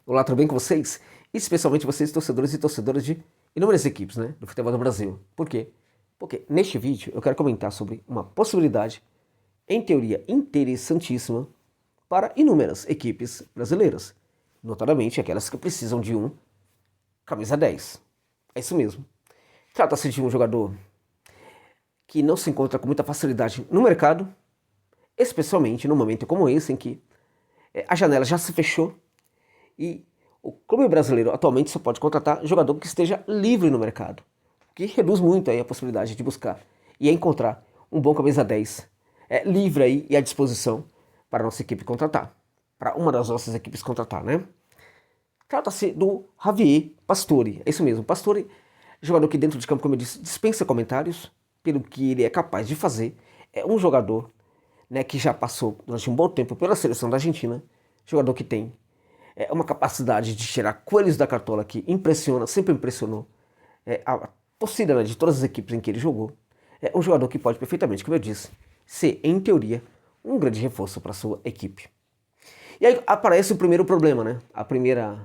Olá, tudo bem com vocês? Especialmente vocês, torcedores e torcedoras de inúmeras equipes, né, do futebol do Brasil. Por quê? Porque neste vídeo eu quero comentar sobre uma possibilidade, em teoria interessantíssima, para inúmeras equipes brasileiras, notadamente aquelas que precisam de um camisa 10. É isso mesmo. Trata-se de um jogador que não se encontra com muita facilidade no mercado, especialmente num momento como esse em que a janela já se fechou e o clube brasileiro atualmente só pode contratar jogador que esteja livre no mercado, o que reduz muito aí a possibilidade de buscar e encontrar um bom camisa 10 livre aí e à disposição para a nossa equipe contratar, para uma das nossas equipes contratar, né? Trata-se do Javier Pastore, é isso mesmo, Pastore, jogador que dentro de campo, como eu disse, dispensa comentários pelo que ele é capaz de fazer, é um jogador, né, que já passou durante um bom tempo pela seleção da Argentina, jogador que tem uma capacidade de tirar coelhos da cartola que impressiona, sempre impressionou a torcida, né, de todas as equipes em que ele jogou. É um jogador que pode perfeitamente, como eu disse, ser, em teoria, um grande reforço para a sua equipe. E aí aparece o primeiro problema, né? A primeira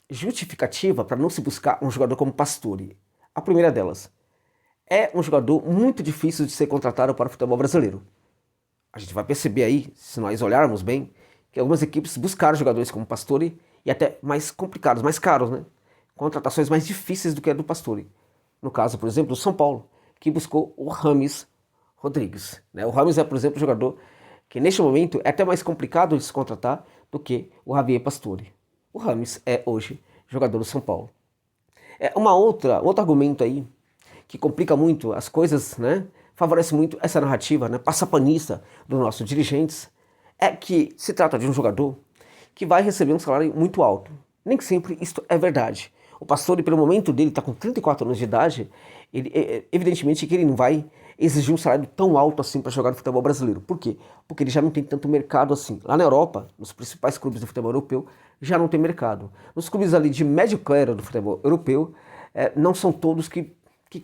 justificativa para não se buscar um jogador como Pastore. A primeira delas é um jogador muito difícil de ser contratado para o futebol brasileiro. A gente vai perceber aí, se nós olharmos bem, que algumas equipes buscaram jogadores como Pastore e até mais complicados, mais caros, né? Contratações mais difíceis do que a do Pastore. No caso, por exemplo, o São Paulo, que buscou o Rames Rodrigues, né? O Rames é, por exemplo, um jogador que neste momento é até mais complicado de se contratar do que o Javier Pastore. O Rames é hoje jogador do São Paulo. Outro argumento aí que complica muito as coisas, né? Favorece muito essa narrativa, né, passapanista dos nossos dirigentes, é que se trata de um jogador que vai receber um salário muito alto. Nem sempre isto é verdade. O Pastore, pelo momento dele, está com 34 anos de idade, evidentemente que ele não vai exigir um salário tão alto assim para jogar no futebol brasileiro. Por quê? Porque ele já não tem tanto mercado assim. Lá na Europa, nos principais clubes do futebol europeu, já não tem mercado. Nos clubes ali de médio clero do futebol europeu, não são todos que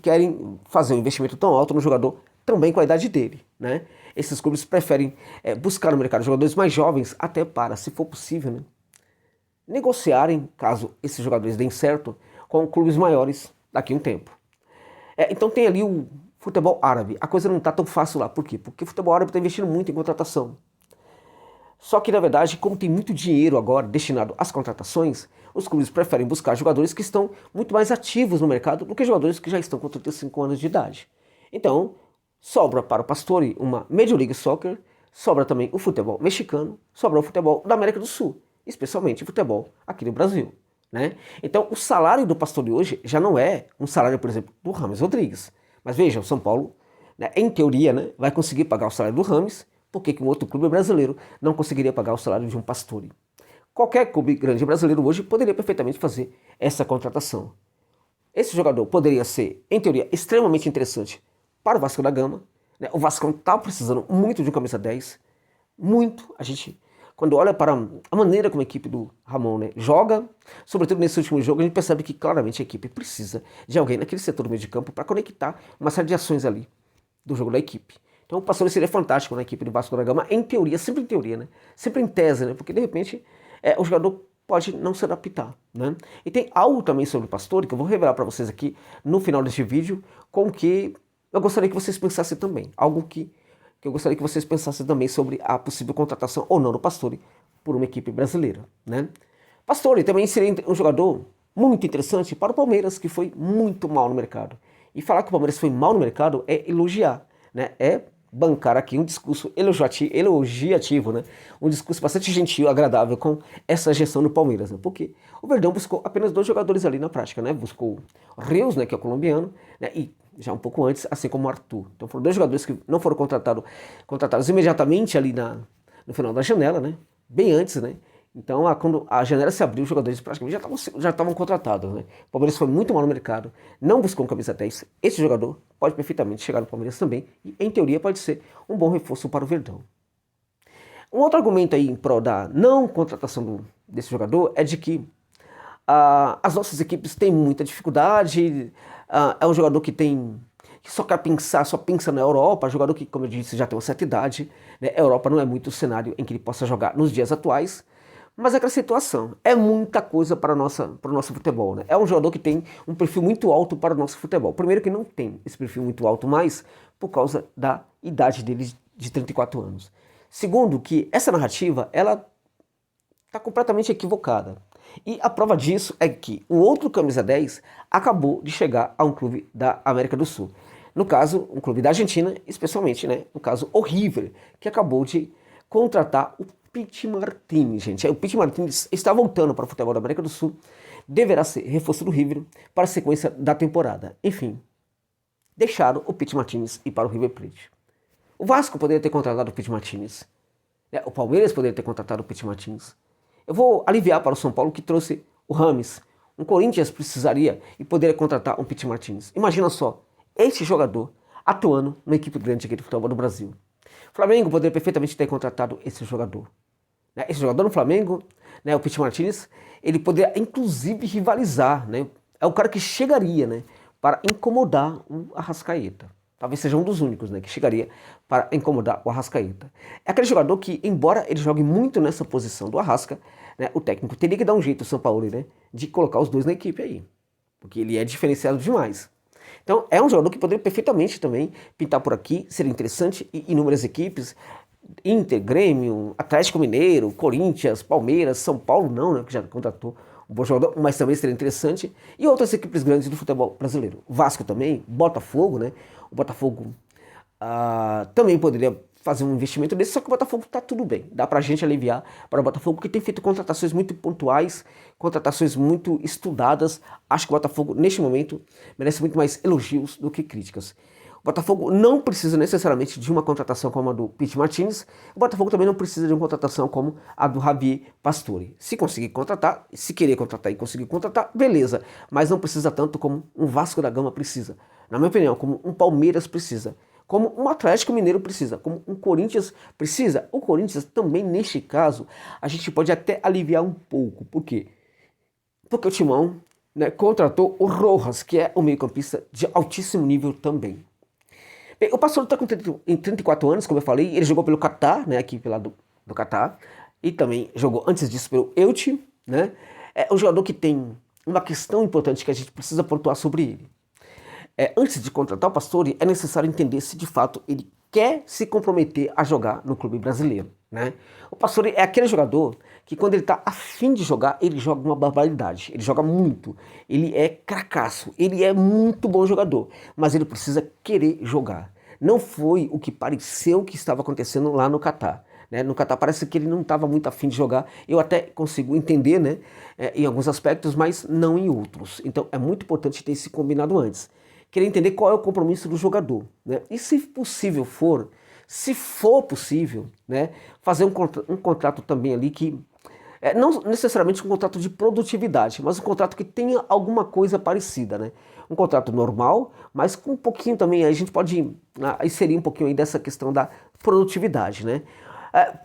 querem fazer um investimento tão alto no jogador também com a idade dele, né? Esses clubes preferem buscar no mercado jogadores mais jovens, até para, se for possível, né, negociarem, caso esses jogadores deem certo, com clubes maiores daqui a um tempo. Então tem ali o futebol árabe. A coisa não está tão fácil lá. Por quê? Porque o futebol árabe está investindo muito em contratação. Só que, na verdade, como tem muito dinheiro agora destinado às contratações, os clubes preferem buscar jogadores que estão muito mais ativos no mercado do que jogadores que já estão com 35 anos de idade. Então, sobra para o Pastore uma Major League Soccer, sobra também o futebol mexicano, sobra o futebol da América do Sul, especialmente o futebol aqui no Brasil, né? Então, o salário do Pastore hoje já não é um salário, por exemplo, do Rames Rodrigues. Mas veja, o São Paulo, né, em teoria, né, vai conseguir pagar o salário do Rames. Por que um outro clube brasileiro não conseguiria pagar o salário de um Pastore? Qualquer clube grande brasileiro hoje poderia perfeitamente fazer essa contratação. Esse jogador poderia ser, em teoria, extremamente interessante para o Vasco da Gama, né? O Vasco está precisando muito de um camisa 10, muito. A gente, quando olha para a maneira como a equipe do Ramon, né, joga, sobretudo nesse último jogo, a gente percebe que claramente a equipe precisa de alguém naquele setor do meio de campo para conectar uma série de ações ali do jogo da equipe. Então o Pastore seria fantástico na equipe do Vasco da Gama, em teoria, sempre em teoria, né? Sempre em tese, né? Porque de repente o jogador pode não se adaptar, né? E tem algo também sobre o Pastore que eu vou revelar para vocês aqui no final deste vídeo, com o que eu gostaria que vocês pensassem também. Algo que eu gostaria que vocês pensassem também sobre a possível contratação ou não do Pastore por uma equipe brasileira, né? Pastore também seria um jogador muito interessante para o Palmeiras, que foi muito mal no mercado. E falar que o Palmeiras foi mal no mercado é elogiar, né? É bancar aqui um discurso elogiativo, né? Um discurso bastante gentil, agradável com essa gestão do Palmeiras, né? Porque o Verdão buscou apenas 2 jogadores ali na prática, né? Buscou o Reus, né, que é o colombiano, né? E já um pouco antes, assim como o Arthur. Então foram 2 jogadores que não foram contratados imediatamente ali no final da janela, né? Bem antes, né? Então, quando a janela se abriu, os jogadores praticamente já estavam contratados, né? O Palmeiras foi muito mal no mercado, não buscou um camisa 10. Esse jogador pode perfeitamente chegar no Palmeiras também e, em teoria, pode ser um bom reforço para o Verdão. Um outro argumento aí em prol da não contratação desse jogador é de que as nossas equipes têm muita dificuldade, é um jogador que só quer pensar, só pensa na Europa, jogador que, como eu disse, já tem uma certa idade, né? A Europa não é muito o cenário em que ele possa jogar nos dias atuais. Mas é aquela situação, é muita coisa para o nosso futebol, né? É um jogador que tem um perfil muito alto para o nosso futebol. Primeiro que não tem esse perfil muito alto mais por causa da idade dele de 34 anos. Segundo que essa narrativa, ela está completamente equivocada. E a prova disso é que o outro camisa 10 acabou de chegar a um clube da América do Sul. No caso, um clube da Argentina, especialmente, né? No caso, o River, que acabou de contratar o Pity Martínez, gente. O Pity Martínez está voltando para o futebol da América do Sul, deverá ser reforço do River para a sequência da temporada. Enfim, deixaram o Pity Martínez ir para o River Plate. O Vasco poderia ter contratado o Pity Martínez. O Palmeiras poderia ter contratado o Pity Martínez. Eu vou aliviar para o São Paulo que trouxe o Rames. Um Corinthians precisaria e poderia contratar um Pity Martínez. Imagina só, esse jogador atuando numa equipe grande aqui do futebol do Brasil. O Flamengo poderia perfeitamente ter contratado esse jogador. Esse jogador no Flamengo, o Pity Martínez, ele poderia inclusive rivalizar. É o cara que chegaria para incomodar o Arrascaeta. Talvez seja um dos únicos que chegaria para incomodar o Arrascaeta. É aquele jogador que, embora ele jogue muito nessa posição do Arrasca, o técnico teria que dar um jeito, o São Paulo, de colocar os dois na equipe aí. Porque ele é diferenciado demais. Então é um jogador que poderia perfeitamente também pintar por aqui, seria interessante, e inúmeras equipes, Inter, Grêmio, Atlético Mineiro, Corinthians, Palmeiras, São Paulo não, que já contratou um bom jogador, mas também seria interessante, e outras equipes grandes do futebol brasileiro. Vasco também, Botafogo, o Botafogo também poderia fazer um investimento desse, só que o Botafogo tá tudo bem, dá pra gente aliviar para o Botafogo, que tem feito contratações muito pontuais, contratações muito estudadas. Acho que o Botafogo, neste momento, merece muito mais elogios do que críticas. O Botafogo não precisa necessariamente de uma contratação como a do Pity Martínez, o Botafogo também não precisa de uma contratação como a do Javier Pastore. Se conseguir contratar, se querer contratar e conseguir contratar, beleza, mas não precisa tanto como um Vasco da Gama precisa. Na minha opinião, como um Palmeiras precisa, como um Atlético Mineiro precisa, como um Corinthians precisa. O Corinthians também, neste caso, a gente pode até aliviar um pouco. Por quê? Porque o Timão contratou o Rojas, que é um meio-campista de altíssimo nível também. Bem, o Pastore está com 34 anos, como eu falei, ele jogou pelo Catar, a equipe lá do Catar, e também jogou antes disso pelo Elche. É um jogador que tem uma questão importante que a gente precisa pontuar sobre ele. Antes de contratar o Pastore, é necessário entender se de fato ele quer se comprometer a jogar no clube brasileiro. O Pastore é aquele jogador que quando ele está afim de jogar, ele joga uma barbaridade, ele joga muito, ele é cracaço, ele é muito bom jogador, mas ele precisa querer jogar. Não foi o que pareceu que estava acontecendo lá no Catar. No Catar parece que ele não estava muito afim de jogar, eu até consigo entender em alguns aspectos, mas não em outros. Então é muito importante ter esse combinado antes. Querer entender qual é o compromisso do jogador. E se possível for, se for possível, fazer um contrato também ali que, não necessariamente um contrato de produtividade, mas um contrato que tenha alguma coisa parecida. Um contrato normal, mas com um pouquinho também, a gente pode inserir um pouquinho aí dessa questão da produtividade.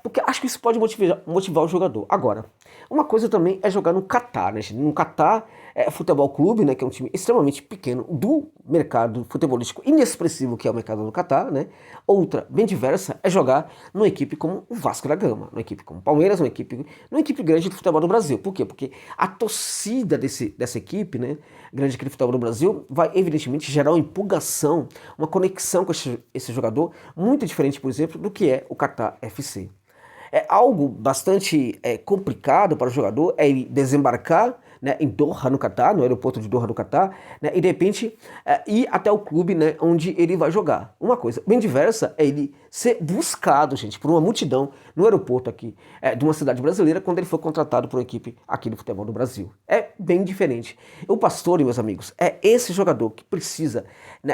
Porque acho que isso pode motivar o jogador. Agora, uma coisa também é jogar no Catar, No Catar, Futebol Clube, que é um time extremamente pequeno do mercado futebolístico inexpressivo que é o mercado do Catar, Outra, bem diversa, é jogar numa equipe como o Vasco da Gama, numa equipe como o Palmeiras, numa equipe grande do futebol do Brasil. Por quê? Porque a torcida dessa equipe, grande aqui do futebol do Brasil, vai evidentemente gerar uma empolgação, uma conexão com esse jogador, muito diferente, por exemplo, do que é o Catar FC. É algo bastante complicado para o jogador, ele desembarcar em Doha, no Catar, no aeroporto de Doha, no Catar, e de repente ir até o clube onde ele vai jogar. Uma coisa bem diversa é ele ser buscado, gente, por uma multidão no aeroporto aqui de uma cidade brasileira quando ele foi contratado por uma equipe aqui do futebol do Brasil. É bem diferente. O Pastore, meus amigos, é esse jogador que precisa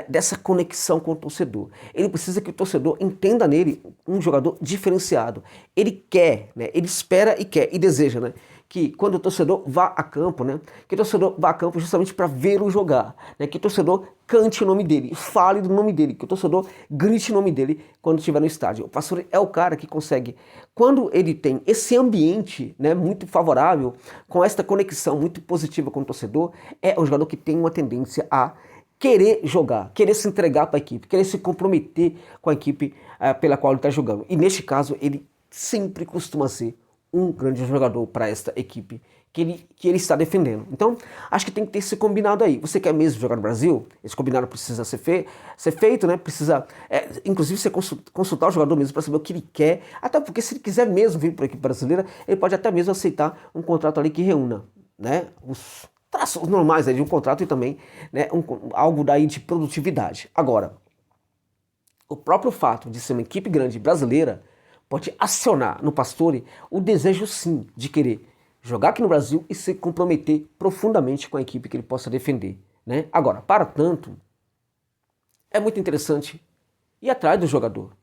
dessa conexão com o torcedor. Ele precisa que o torcedor entenda nele um jogador diferenciado. Ele quer, ele espera e quer e deseja, que quando o torcedor vá a campo, que o torcedor vá a campo justamente para vê-lo jogar, que o torcedor cante o nome dele, fale do nome dele, que o torcedor grite o nome dele quando estiver no estádio. O Pastore é o cara que consegue, quando ele tem esse ambiente muito favorável, com esta conexão muito positiva com o torcedor, é um jogador que tem uma tendência a querer jogar, querer se entregar para a equipe, querer se comprometer com a equipe pela qual ele está jogando. E neste caso, ele sempre costuma ser um grande jogador para esta equipe que ele está defendendo. Então, acho que tem que ter esse combinado aí. Você quer mesmo jogar no Brasil? Esse combinado precisa ser feito, né? Precisa, inclusive, você consultar o jogador mesmo para saber o que ele quer. Até porque se ele quiser mesmo vir para a equipe brasileira, ele pode até mesmo aceitar um contrato ali que reúna, né, os traços normais aí de um contrato e também, né, algo daí de produtividade. Agora, o próprio fato de ser uma equipe grande brasileira pode acionar no Pastore o desejo sim de querer jogar aqui no Brasil e se comprometer profundamente com a equipe que ele possa defender, né? Agora, para tanto, é muito interessante ir atrás do jogador,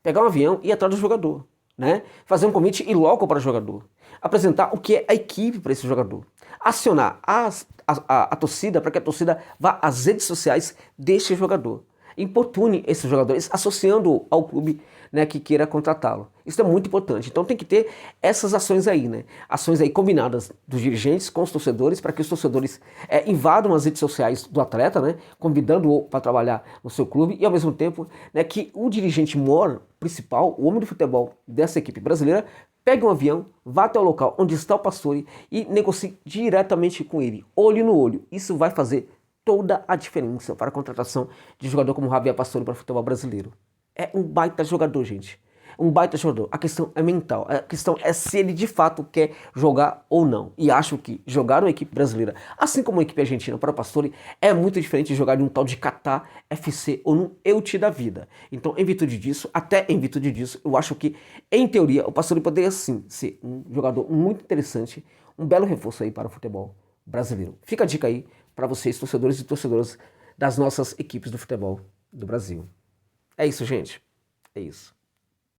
pegar um avião e ir atrás do jogador, né? Fazer um convite e logo para o jogador, apresentar o que é a equipe para esse jogador, acionar a torcida para que a torcida vá às redes sociais deste jogador, importune esses jogadores associando-o ao clube, né, que queira contratá-lo. Isso é muito importante. Então tem que ter essas ações aí, né? Ações aí combinadas dos dirigentes com os torcedores para que os torcedores invadam as redes sociais do atleta, né, convidando-o para trabalhar no seu clube e ao mesmo tempo, né, que o dirigente maior, principal, o homem do futebol dessa equipe brasileira, pegue um avião, vá até o local onde está o Pastore e negocie diretamente com ele, olho no olho. Isso vai fazer toda a diferença para a contratação de jogador como Javier Pastore para o futebol brasileiro. É um baita jogador, gente. Um baita jogador. A questão é mental. A questão é se ele de fato quer jogar ou não. E acho que jogar uma equipe brasileira, assim como uma equipe argentina para o Pastore, é muito diferente de jogar em um tal de Qatar FC ou num Elche da vida. Então, em virtude disso, eu acho que, em teoria, o Pastore poderia sim ser um jogador muito interessante, um belo reforço aí para o futebol brasileiro. Fica a dica aí para vocês, torcedores e torcedoras das nossas equipes do futebol do Brasil. É isso, gente. É isso.